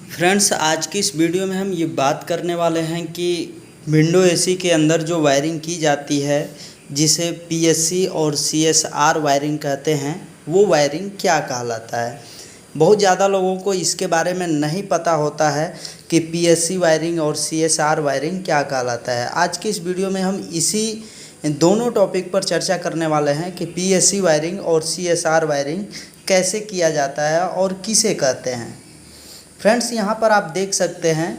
Friends, आज की इस वीडियो में हम ये बात करने वाले हैं कि विंडो एसी के अंदर जो वायरिंग की जाती है, जिसे पीएससी और सीएसआर वायरिंग कहते हैं, वो वायरिंग क्या कहलाता है। बहुत ज़्यादा लोगों को इसके बारे में नहीं पता होता है कि पीएससी वायरिंग और सीएसआर वायरिंग क्या कहलाता है। आज की इस वीडियो में हम इसी दोनों टॉपिक पर चर्चा करने वाले हैं कि पीएससी वायरिंग और सीएसआर वायरिंग कैसे किया जाता है और किसे कहते हैं। फ्रेंड्स, यहाँ पर आप देख सकते हैं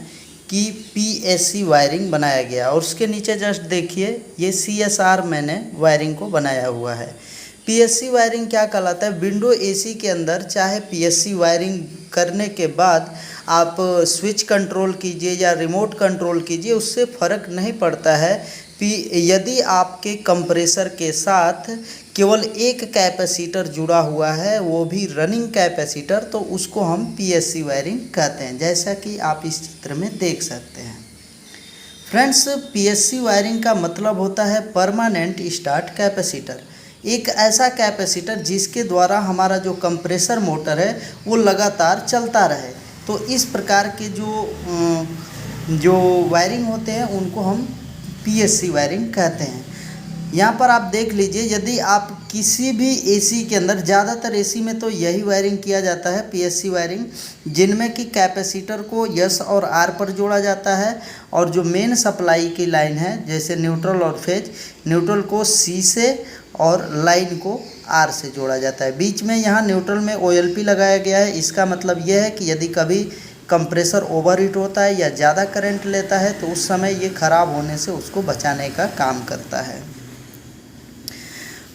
कि पीएससी वायरिंग बनाया गया और उसके नीचे जस्ट देखिए ये सीएसआर मैंने वायरिंग को बनाया हुआ है। पीएससी वायरिंग क्या कहलाता है? विंडो एसी के अंदर चाहे पीएससी वायरिंग करने के बाद आप स्विच कंट्रोल कीजिए या रिमोट कंट्रोल कीजिए, उससे फ़र्क नहीं पड़ता है। यदि आपके कंप्रेसर के साथ केवल एक कैपेसिटर जुड़ा हुआ है, वो भी रनिंग कैपेसिटर, तो उसको हम पीएससी वायरिंग कहते हैं, जैसा कि आप इस चित्र में देख सकते हैं। फ्रेंड्स, पीएससी वायरिंग का मतलब होता है परमानेंट स्टार्ट कैपेसिटर। एक ऐसा कैपेसिटर जिसके द्वारा हमारा जो कंप्रेसर मोटर है वो लगातार चलता रहे। तो इस प्रकार के जो वायरिंग होते हैं उनको हम पीएससी वायरिंग कहते हैं। यहाँ पर आप देख लीजिए, यदि आप किसी भी एसी के अंदर, ज़्यादातर एसी में तो यही वायरिंग किया जाता है, पीएससी वायरिंग, जिनमें कि कैपेसिटर को यस और आर पर जोड़ा जाता है और जो मेन सप्लाई की लाइन है, जैसे न्यूट्रल और फेज, न्यूट्रल को सी से और लाइन को आर से जोड़ा जाता है। बीच में यहाँ न्यूट्रल में ओएलपी लगाया गया है। इसका मतलब यह है कि यदि कभी कंप्रेसर ओवर हीट होता है या ज़्यादा करंट लेता है तो उस समय ये ख़राब होने से उसको बचाने का काम करता है।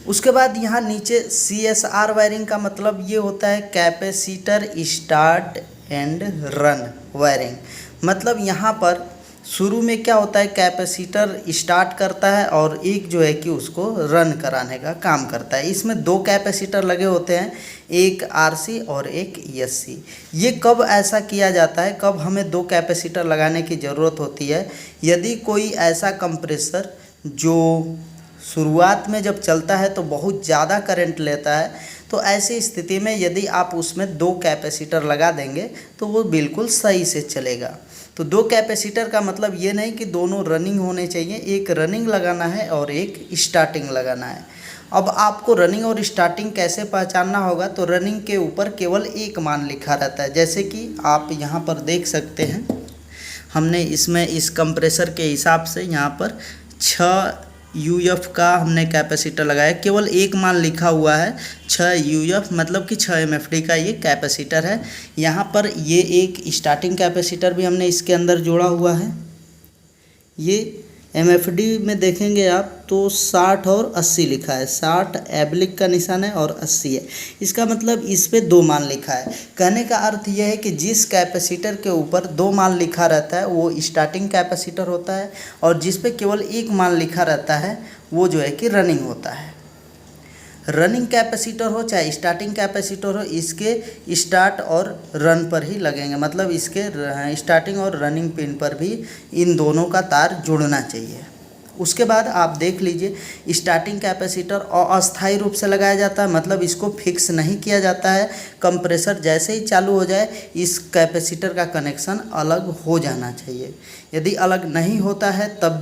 उसके बाद यहाँ नीचे सीएसआर वायरिंग का मतलब ये होता है capacitor start and run wiring. मतलब यहाँ पर शुरू में क्या होता है, कैपेसिटर स्टार्ट करता है और एक जो है कि उसको रन कराने का काम करता है। इसमें दो कैपेसिटर लगे होते हैं, एक आरसी और एक एससी। ये कब ऐसा किया जाता है, कब हमें दो कैपेसिटर लगाने की ज़रूरत होती है? यदि कोई ऐसा कंप्रेसर जो शुरुआत में जब चलता है तो बहुत ज़्यादा करंट लेता है, तो ऐसी स्थिति में यदि आप उसमें दो कैपेसिटर लगा देंगे तो वो बिल्कुल सही से चलेगा। तो दो कैपेसिटर का मतलब ये नहीं कि दोनों रनिंग होने चाहिए, एक रनिंग लगाना है और एक स्टार्टिंग लगाना है। अब आपको रनिंग और स्टार्टिंग कैसे पहचानना होगा? तो रनिंग के ऊपर केवल एक मान लिखा रहता है, जैसे कि आप यहाँ पर देख सकते हैं। हमने इसमें इस कंप्रेसर के हिसाब से यहाँ पर 6 यूएफ का हमने कैपेसिटर लगाया, केवल एक मान लिखा हुआ है 6 यूएफ, मतलब कि 6 एमएफडी का ये कैपेसिटर है। यहाँ पर ये एक स्टार्टिंग कैपेसिटर भी हमने इसके अंदर जोड़ा हुआ है। ये एमएफडी में देखेंगे आप तो 60 और 80 लिखा है, 60 एब्लिक का निशान है और 80 है। इसका मतलब इस पे 2 मान लिखा है। कहने का अर्थ यह है कि जिस कैपेसिटर के ऊपर 2 मान लिखा रहता है वो स्टार्टिंग कैपेसिटर होता है, और जिस पे केवल 1 मान लिखा रहता है वो जो है कि रनिंग होता है। रनिंग कैपेसिटर हो चाहे स्टार्टिंग कैपेसिटर हो, इसके स्टार्ट और रन पर ही लगेंगे, मतलब इसके स्टार्टिंग और रनिंग पिन पर भी इन दोनों का तार जुड़ना चाहिए। उसके बाद आप देख लीजिए, स्टार्टिंग कैपेसिटर अस्थायी रूप से लगाया जाता है, मतलब इसको फिक्स नहीं किया जाता है। कंप्रेसर जैसे ही चालू हो जाए इस कैपेसिटर का कनेक्शन अलग हो जाना चाहिए। यदि अलग नहीं होता है तब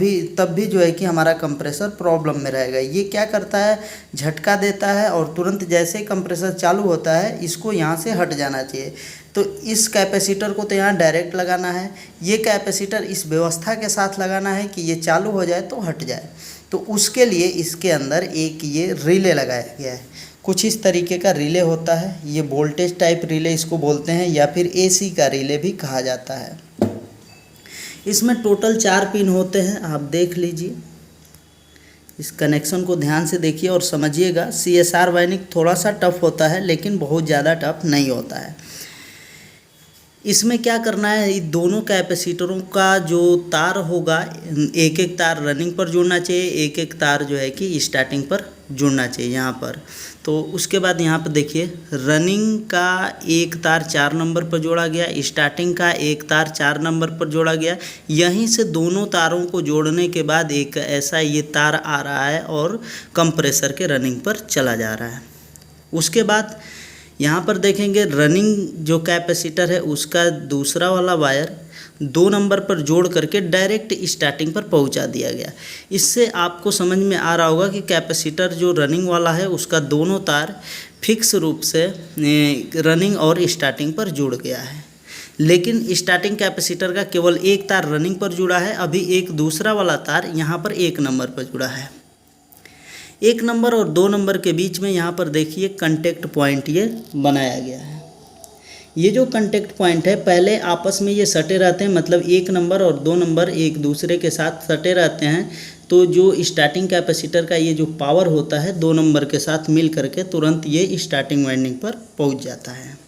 भी जो है कि हमारा कंप्रेसर प्रॉब्लम में रहेगा। ये क्या करता है, झटका देता है और तुरंत जैसे ही कंप्रेसर चालू होता है इसको यहाँ से हट जाना चाहिए। तो इस कैपेसिटर को तो यहाँ डायरेक्ट लगाना है, ये कैपेसिटर इस व्यवस्था के साथ लगाना है कि ये चालू हो जाए तो हट जाए। तो उसके लिए इसके अंदर एक ये रिले लगाया गया है। कुछ इस तरीके का रिले होता है, ये वोल्टेज टाइप रिले इसको बोलते हैं, या फिर एसी का रिले भी कहा जाता है। इसमें टोटल 4 पिन होते हैं, आप देख लीजिए। इस कनेक्शन को ध्यान से देखिए और समझिएगा। सीएसआर वायरिंग थोड़ा सा टफ होता है लेकिन बहुत ज़्यादा टफ नहीं होता है। इसमें क्या करना है, दोनों कैपेसिटरों का जो तार होगा, एक एक तार रनिंग पर जुड़ना चाहिए, एक एक तार जो है कि स्टार्टिंग पर जुड़ना चाहिए यहाँ पर। तो उसके बाद यहाँ पर देखिए, रनिंग का एक तार 4 नंबर पर जोड़ा गया, स्टार्टिंग का एक तार 4 नंबर पर जोड़ा गया। यहीं से दोनों तारों को जोड़ने के बाद एक ऐसा ये तार आ रहा है और कंप्रेसर के रनिंग पर चला जा रहा है। उसके बाद यहाँ पर देखेंगे रनिंग जो कैपेसिटर है उसका दूसरा वाला वायर 2 नंबर पर जोड़ करके डायरेक्ट स्टार्टिंग पर पहुंचा दिया गया। इससे आपको समझ में आ रहा होगा कि कैपेसिटर जो रनिंग वाला है उसका दोनों तार फिक्स रूप से रनिंग और स्टार्टिंग पर जुड़ गया है। लेकिन स्टार्टिंग कैपेसिटर का केवल एक तार रनिंग पर जुड़ा है, अभी एक दूसरा वाला तार यहाँ पर 1 नंबर पर जुड़ा है। 1 नंबर और 2 नंबर के बीच में यहाँ पर देखिए कंटेक्ट पॉइंट ये बनाया गया है। ये जो कंटेक्ट पॉइंट है पहले आपस में ये सटे रहते हैं, मतलब 1 नंबर और 2 नंबर एक दूसरे के साथ सटे रहते हैं। तो जो स्टार्टिंग कैपेसिटर का ये जो पावर होता है 2 नंबर के साथ मिल करके तुरंत ये स्टार्टिंग वाइंडिंग पर पहुंच जाता है।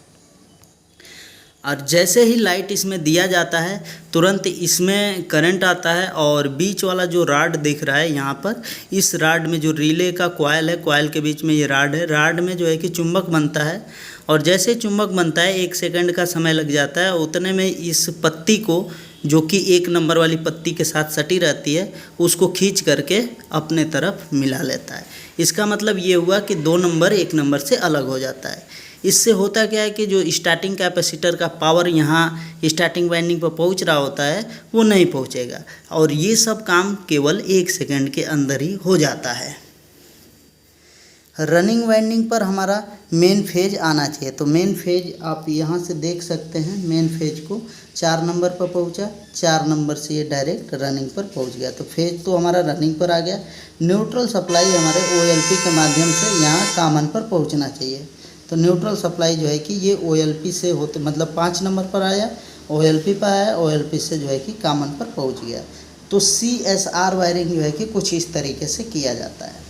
और जैसे ही लाइट इसमें दिया जाता है तुरंत इसमें करंट आता है और बीच वाला जो राड दिख रहा है यहाँ पर, इस राड में जो रिले का कॉइल है, कॉइल के बीच में ये राड है, राड में जो है कि चुंबक बनता है। और जैसे चुंबक बनता है 1 सेकंड का समय लग जाता है, उतने में इस पत्ती को जो कि 1 नंबर वाली पत्ती के साथ सटी रहती है उसको खींच करके अपने तरफ मिला लेता है। इसका मतलब ये हुआ कि 2 नंबर 1 नंबर से अलग हो जाता है। इससे होता क्या है कि जो स्टार्टिंग कैपेसिटर का पावर यहाँ स्टार्टिंग वाइंडिंग पर पहुँच रहा होता है वो नहीं पहुँचेगा, और ये सब काम केवल 1 सेकंड के अंदर ही हो जाता है। रनिंग वाइंडिंग पर हमारा मेन फेज आना चाहिए, तो मेन फेज आप यहाँ से देख सकते हैं। मेन फेज को 4 नंबर पर पहुँचा, 4 नंबर से ये डायरेक्ट रनिंग पर पहुँच गया, तो फेज तो हमारा रनिंग पर आ गया। न्यूट्रल सप्लाई हमारे OLP के माध्यम से यहाँ कॉमन पर पहुँचना चाहिए। तो न्यूट्रल सप्लाई जो है कि ये OLP से होते, मतलब 5 नंबर पर आया, OLP पर आया, OLP से जो है कि कॉमन पर पहुँच गया। तो CSR वायरिंग जो है कि कुछ इस तरीके से किया जाता है।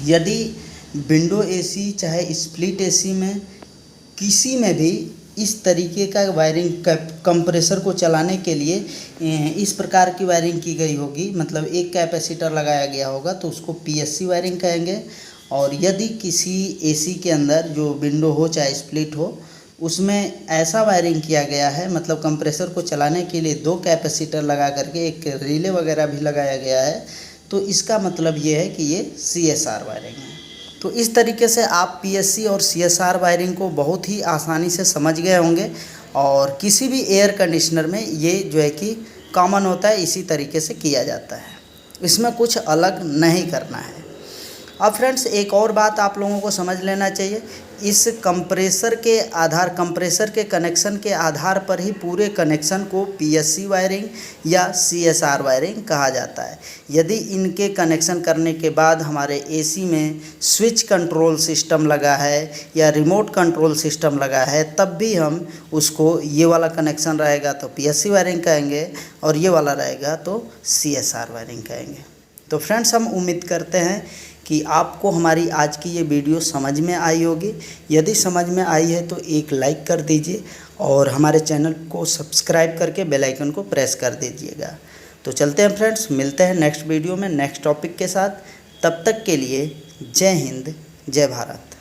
यदि विंडो AC चाहे स्प्लिट AC में किसी में भी इस तरीके का वायरिंग कंप्रेसर को चलाने के लिए इस प्रकार की वायरिंग की गई होगी, मतलब एक कैपेसिटर लगाया गया होगा तो उसको PSC वायरिंग कहेंगे। और यदि किसी AC के अंदर जो विंडो हो चाहे स्प्लिट हो उसमें ऐसा वायरिंग किया गया है, मतलब कंप्रेसर को चलाने के लिए 2 कैपेसिटर लगा करके एक रिले वगैरह भी लगाया गया है, तो इसका मतलब ये है कि ये CSR वायरिंग है। तो इस तरीके से आप PSC और CSR वायरिंग को बहुत ही आसानी से समझ गए होंगे, और किसी भी एयर कंडीशनर में ये जो है कि कॉमन होता है, इसी तरीके से किया जाता है, इसमें कुछ अलग नहीं करना है। अब फ्रेंड्स एक और बात आप लोगों को समझ लेना चाहिए, इस कंप्रेसर के कनेक्शन के आधार पर ही पूरे कनेक्शन को PSC वायरिंग या CSR वायरिंग कहा जाता है। यदि इनके कनेक्शन करने के बाद हमारे AC में स्विच कंट्रोल सिस्टम लगा है या रिमोट कंट्रोल सिस्टम लगा है, तब भी हम उसको, ये वाला कनेक्शन रहेगा तो PSC वायरिंग कहेंगे और ये वाला रहेगा तो CSR वायरिंग कहेंगे। तो फ्रेंड्स हम उम्मीद करते हैं कि आपको हमारी आज की ये वीडियो समझ में आई होगी। यदि समझ में आई है तो एक लाइक कर दीजिए और हमारे चैनल को सब्सक्राइब करके बेल आइकन को प्रेस कर दीजिएगा। तो चलते हैं फ्रेंड्स, मिलते हैं नेक्स्ट वीडियो में नेक्स्ट टॉपिक के साथ। तब तक के लिए जय हिंद, जय भारत।